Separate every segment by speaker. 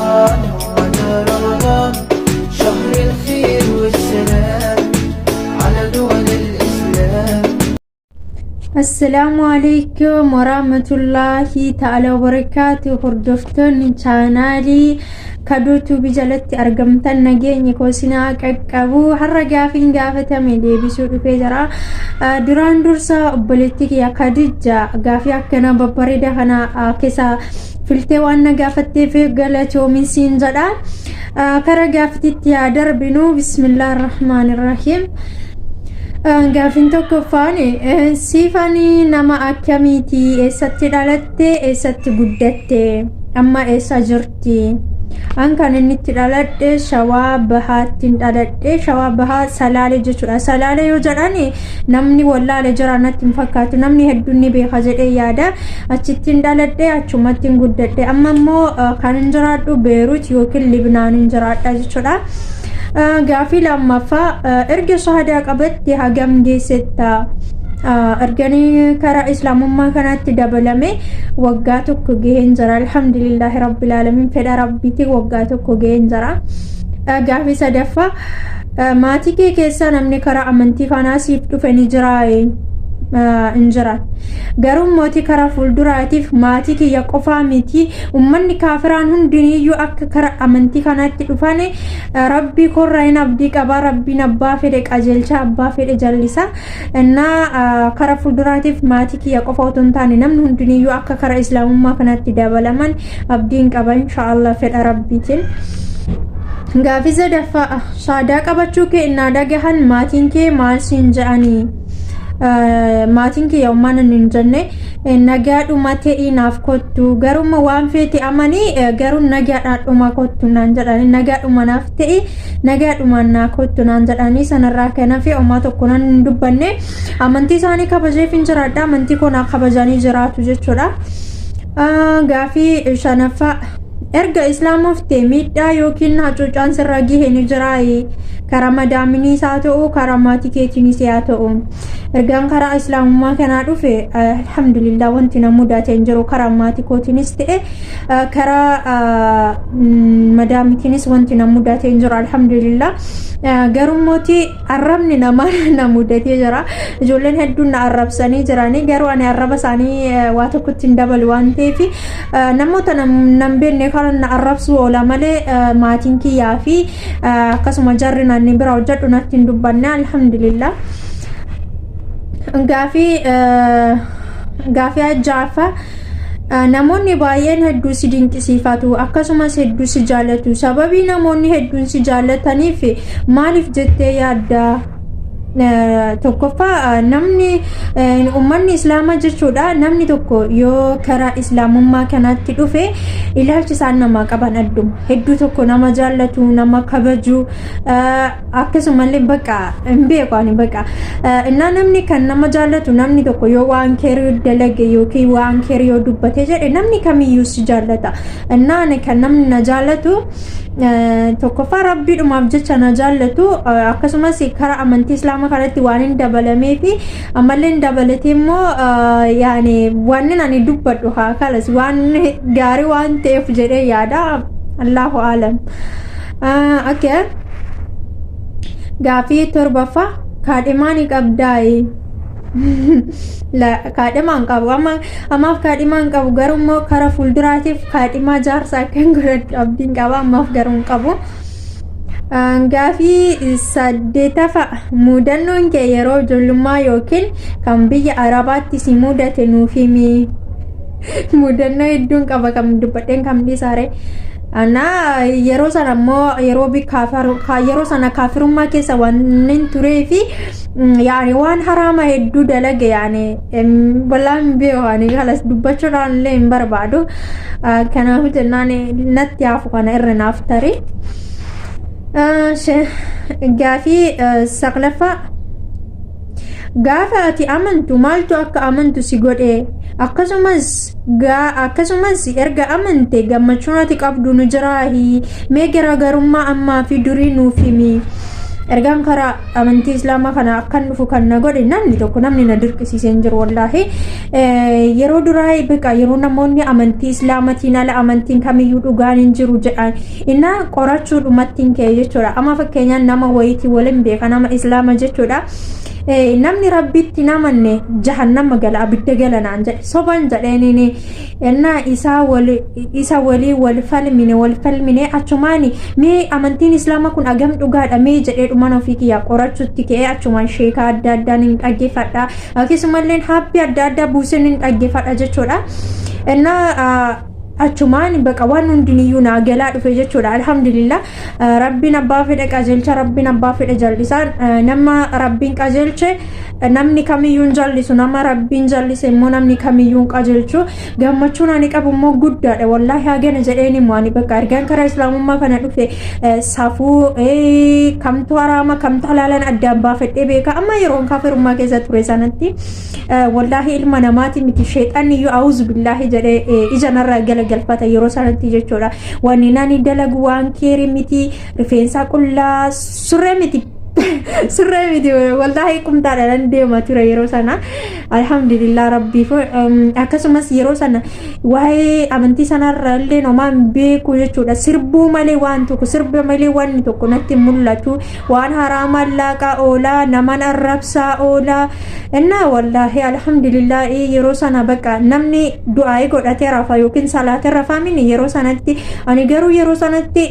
Speaker 1: هذا رمضان شهر الخير والسلام على دول الإسلام.
Speaker 2: السلام عليكم ورحمة الله تعالى وبركاته. هردفتن چانالي كدوتو بجلت أرقمتن نجيني كوسنا كاكابو حرقا فين قافتا ميدي بسوء فيجرا دران درسا بلتك يا كدجا قافي أكنا ببريدا خنا كسا فلتي وانا قافتي في قلتو من سينجدا كرا قافتي تيادر بنو بسم الله الرحمن الرحيم. Gaafin tokkoffaani siifanii nama akkamiiti? Eessatti dhalatte? Eessatti guddatte? Amma eessa jirti? An kan inni itti dhaladhe Shawaa Bahaatti dhaladhe. Shawaa Bahaa Salaalee jechuudha. Salaalee yoo jedhani namni wallaale jira natti hin fakkaatu. Namni hedduun ni beeka jedhee yaada. Achitti dhaladhe achumatti guddadhe. Amma immoo kan hin jiraadhu Beerut yookiin Libnaan hin jiraadha jechuudha. Gaafii lammaffaa erga shahadaa qabatte hagam geessetta? Erganii karaa islaamummaa kanatti dabalame waggaa tokko gaheen jira. Alhamdulillahi rabbil alamin fedha rabbiiti waggaa tokko gaheen jira. Gaafii sadaffaa maatii kee keessa namni karaa amantii kanaa siif dhufe ni jira? Injiraat garuu mootii karaa fuulduraatiif maatii kiyya qofaa miti ummanni kaafiraan hundiniyyuu akka karaa amantii kanatti dhufane rabbii korra hin abdii qaba. Rabbiin abbaa fedhe qajeelcha abbaa fedhe jallisa. Innaa karaa fuulduraatiif maatii kiyya qofa otoo hin taane namni hundiniyyuu akka karaa islaamummaa kanatti dabalaman abdiin qaba inshaallah fedha rabbiitiin. Gaafii sadaffaa shahadaa qabachuu kee innaa dhagahan maatiin kee maal siin jedhanii? Maatiin kiyya ummaan hin jenne nagaadhuma ta'ii naaf kottu garuma waan feete amanii garuu nagaadhuma kottu naan jedhani. Nagaadhuma naaf ta'ii nagaadhuma naa kottu naan jedhani. Sanarraa kanaaf ummaa tokko nan hin dubbanne amantii isaanii kabajeef hin jiraadha. Amantii kanaa kabajanii jiraatu jechuudha. Gaafii shanaffaa erga islaamofte miidhaa yookiin hacuucaan sirra gahee ni jiraa? Karaa madaaminis haa ta'u karaa maatii keetiinis haa ta'u ergaan karaa islaamummaa kanaa dhufe alhamdulillah wanti na mudate hin jiru. Karaa maatii kootiinis ta'e karaa madaamitiinis wanti na mudate hin jiru alhamdulillah. Garuu mootii arrabni namaa na mudatee jira. Ijoolleen hedduun na arrabsanii jiranii garuu ani arraba isaanii waa tokkotti hin dabalu waan ta'eef namoota nan beekne kan na arrabsu oola malee maatiin kiyyaa fi akkasuma jarri naanni bira hojjedhu natti hin dubbanne alhamdulillah. Gaafii ajaa'ifa namoonni baay'een hedduu si dinqisiifatu akkasumas hedduu si jaallatu. Sababii namoonni hedduun si jaallataniif maaliif jettee yaadda? Tokkoffaa namni ummanni islaamaa jechuudha. Namni tokko yoo karaa islaamummaa kanatti dhufe ilaalchi isaan namaa qaban adduma. Hedduu tokko nama jaallatu nama kabaju akkasumallee baqa hin beeku ani baqa innaa namni kan nama jaallatu namni tokko yoo waan keerii dalage yookiin waan keerii yoo dubbate jedhe namni kamiyyuu si jaallata. Innaa kan namni na jaallatu tokkoffaa rabbiidhumaaf jecha na jaallatu akkasumas karaa amantii islaamaa kanatti waan hin dabalamee fi ammallee hin dabalatee immoo yaani waan ani dubbadhu haa kalas waan gaarii waan ta'eef jedhee yaada. Allahu aalam. Okay. Gaafii torbaffaa kaadhimaa qabdaa? Kaadhimaa qabu ammaaf kaadhimaa qabu garuu immoo karaa fuulduraatiif kaadhimaa jaarsaa kan godhadhu abdiin qaba ammaaf garuu qabu. Gaafii saddeetaffaa mudannoon kee yeroo ijoollummaa yookiin kan biyya Arabaatti si mudate nuuf himi. Mudannoo hedduun qaba kan dubbadheen kan dhiisaare. Ana yeroo sana immoo yeroo sana kaafirummaa keessa waan hin turee fi yaani waan haraama hedduu dalage yaani balaan beeku halas dubbachuudhaan illee hin barbaadu. Kanaafuu jennaan natti hafu kana irra naaf tarii. Gaafii saglaffaa gaafa ati amantu maaltu akka amantu si godhe? Akkasumas erga amante gammachuun ati qabdu nu jiraahi mee garaagarummaa ammaa fi durii nuuf himi. ergaan karaa amantii islaamaa kana akkan dhufu kan na godhe namni tokko namni na dirqisiisee hin jiru wallaahi. Yeroo duraa beeka yeroo namoonni amantii islaamatiin ala amantiin kamiyyuu dhugaan hin jiru jedhan inna qorachuu dhumattiin kee jechuudha. Amma fakkeenyaan nama wayitii waliin beeka nama islaama jechuudha. Namni rabbitti namanne jahannama gala abidda gala naan jedhe soban jedheenini enna isa walii wal falmine achumaani mee amantiin islaama kun agam dhugaadha mee jedhee dhuman ofii kiyyaa qorachuutti ka'ee achumaan sheekaa adda addaan hin dhaggeeffadha akkasumallee haappi adda addaa buusin hin dhaggeeffadha jechuudha. Enna achumaan baqa waan hundiniyyuu naa galaa dhufe jechuudha. Alhamdulillah rabbiin abbaa fedhe qajeelcha rabbiin abbaa fedhe jallisaa nama rabbiin qajeelche namni kamiyyuun jallisu nama rabbiin jallise immoo namni kamiyyuun qajeelchu gammachuun ani qabu immoo guddaadha wallaahi hagana jedheen immoo ani baqa argaan karaa islaamummaa kana dhufe safuu kamtu haraama kamtu halaalan addaan baafadhee beeka amma yeroon kaafirummaa keessa ture sanatti wallaahi ilma namaati miti sheexanni iyyuu auzu billaahi jedhee ija narraa galfata yeroo sanatti jechuudha. Wanni nani dalagu waan keeri miti rifeensa qullaa surree miti wallahi qumtaadha nan deema ture yeroo sana. Alhamdulillah rabbiif akkasumas yeroo sana waa'ee amantii sanarra illee nomaan beeku jechuudha. Sirbuu malee waan tokko sirba malee waan tokko natti mul'atu waan haraama laaqaa oolaa naman arrabsaa oolaa inna wallahi alhamdulillah yeroo sana baqa namni du'aa godhatee rafa yookiin salaatee rafaa mini yeroo sanatti ani garuu yeroo sanatti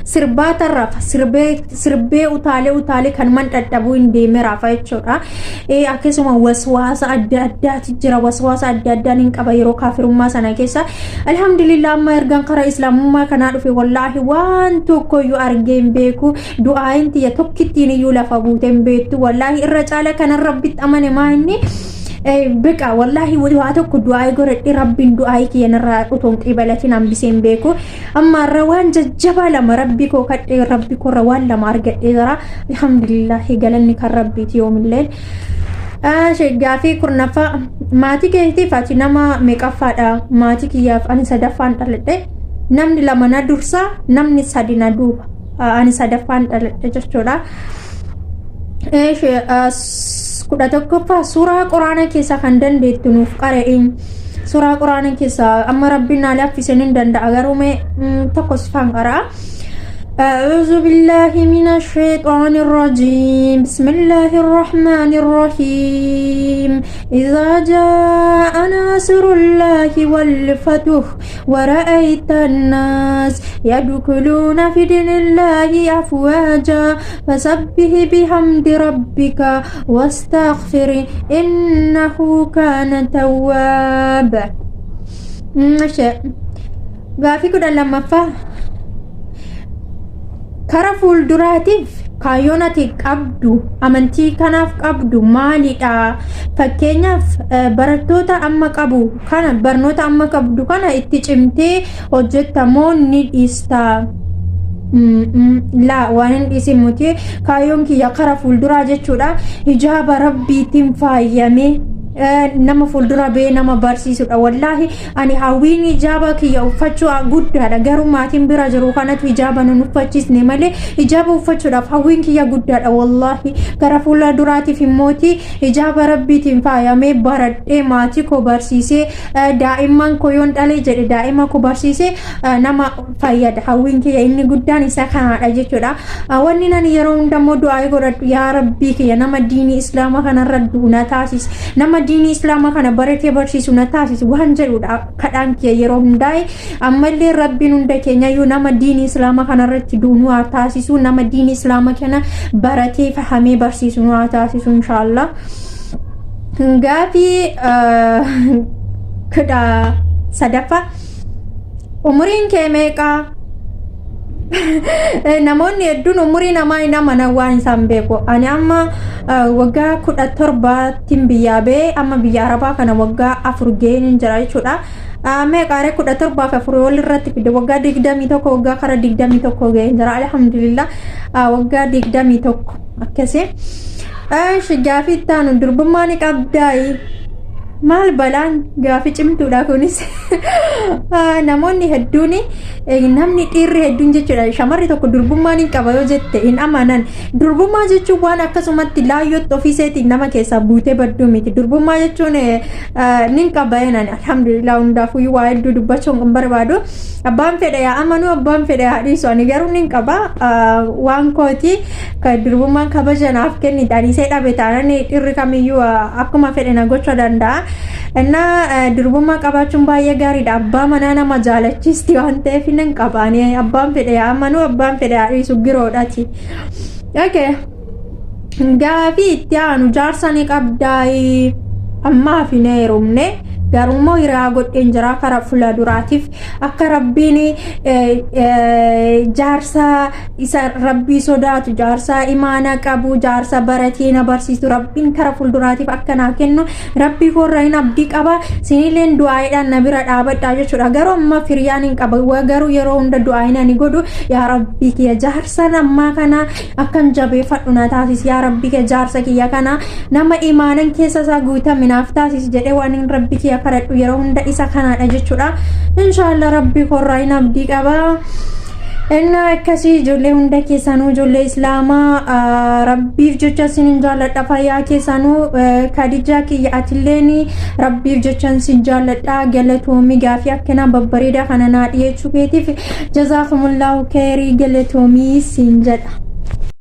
Speaker 2: sirbaata rafa sirbee utaalee kan man dadhabuu hin deeme rafa jechuudha. Akkasuma waswaasa adda addaati jira waswaasa adda addaan hin qaba yeroo kaafirummaa sana keessa. Alhamdulillah amma ergaan karaa islaamummaa kanaa dhufe wallaahi waan tokkoyyuu argee hin beeku du'aayin tiyya tokkittiin iyyuu lafa buutee hin beektu wallaahi irra caala kanan rabbitti amane maa inni beqa wallahi waa tokko du'aa godhadhe rabbiin du'aa kiyyanirraa utuun qibalatiin hambiseen beeku amma irra waan jajjabaa lama rabbi koo kadhe rabbi korra waan lama argadhe jira. Alhamdulillah galanni kan rabbiiti yoomilleen. Gaafii kurnaffaa maatii keetiif ati nama meeqaffaadha? Maatii kiyyaaf ani sadaffaan dhaladhe namni lama na dursa namni sadi na duuba ani sadaffaan dhaladhe jechuudha. Kuda tokkoffaa suuraa quraana keessa kan dandeettu nuuf qara'in suuraa quraana keessa amma rabbiin naa laaffiseen hin danda'a garuu mee tokko sifaan qara'a. أعوذ بالله من الشيطان الرجيم بسم الله الرحمن الرحيم إذا جاء ناصر الله والفتح ورأيت الناس يدخلون في دين الله أفواجا فسبح بحمد ربك واستغفر إنه كان توابا. Gaafii kudha lammaffaa kara fuulduraatiif kaayyoon ati qabdu amantii kanaaf qabdu maalidha? Fakkeenyaaf barattoota amma qabu kana barnoota amma qabdu kana itti cimtee hojjettamoo ni dhiista? La waan hin dhiisimuti kaayyoon kiyya kara fuulduraa jechuudha hijaaba rabbiitiin faayamee nama fuuldura bee nama barsiisudha. Wallahi ani hawwiin hijaaba kiyya uffachuu guddaadha garuu maatiin bira jiru kanatu hijaaba nun uffachiisne malee hijaaba uffachuudhaaf hawwiin kiyya guddaadha. Wallahi gara fuula duraatiif immooti hijaaba rabbiitiin faayamee baradhee maatii koo barsiisee daa'imman koo yoon dhalee jedhe daa'ima koo barsiisee nama fayyada. Hawwiin kiyya inni guddaan isa kanaadha jechuudha. Wanni nani yeroo hundammoo du'aa godhadhu yaa rabbii kiyya nama diinii islaamaa kanarra duuna taasis nama diinii islaamaa kana baratee barsiisu na taasisu waan jedhudha kadhaan kiyya yeroo hundaa'e ammallee rabbiin hunda keenyayyuu nama diinii islaamaa kanarratti duunuu haa taasisu nama diinii islaamaa kana baratee fahamee barsiisu haa taasisu inshaallah. Gaafii kudha sadaffaa umuriin kee meeqa? Namoonni hedduun umurii namaa hin amanan waan isaan beeku. Ani amma waggaa 17 biyyaa bee amma biyya arabaa kana waggaa 4 ga'een jira jechuudha. Meeqaaree 17 fi 4 walirratti fide waggaa 21 waggaa kara 21 ga'een jira alhamdulillah waggaa 21 akkasii. Gaafii itti aanu durbummaa ni qabdaayi? maal balaan gaafi cimtuudha kunis. Namoonni hedduun namni dhiirri hedduun jechuudha shamarri tokko durbummaa ni qaba yoo jette hin amanan. Durbummaa jechuun waan akkasumatti laayyootti ofiiseetiin nama keessaa buutee badduu miti. Durbummaa jechuun ni qaba jennaan alhamdulillah hundaafuu waa hedduu dubbachuun kan barbaadu. Abbaan fedhe yaa amanu abbaan fedhe haa dhiisu ani garuu ni qaba waan kooti kan durbummaan kabajanaaf kenni dhaadhisee dhabe taanaan dhiirri kamiyyuu akkuma fedhe na gochuu danda'a. Innaa durbummaa qabaachuun baay'ee gaariidha. Abbaa manaa nama jaalachiisti waan ta'eef hin qabaani. Abbaan fedhe haa amanu abbaan fedhe haa dhiisu giroodhaati. Okay. Gaafi itti aanu jaarsa ni qabdaayi ammaaf hin heerumne. Garummoo hiraa godheen jira karaa fuula duraatiif akka rabbiin jaarsa isa rabbii sodaatu jaarsa imaana qabu jaarsa baratee na barsiisu rabbiin karaa fuulduraatiif akka naa kennu rabbii korra hin abdii qaba sinileen du'aayiidhaan na bira dhaabadhaa jechuudha. Garuu amma firiyaan hin qaba garuu yeroo hunda du'aayina ni godhu yaa rabbii kiyya jaarsa ammaa kana akkan jabeeffadhu na taasisi yaa rabbii kiyya jaarsa kiyya kana nama imaanan keessa isaa guutaminaaf taasisi jedhee waan hin rabbii kiyya kadhadhu yeroo hunda isa kanaadha jechuudha. Inshallah rabbii korraa hin abdii qaba. Inna akkasii ijoollee hunda keessanuu ijoollee islaamaa rabbiif jecha sin jaalladha fayyaa keessanuu kadijaa kiyya atilleen rabbiif jecha sin jaalladha galatoomii gaafii akkana babbareedaa kana naa dhiyeechuu keetiif jazaakumullahu khairii galatoomii sin jedha.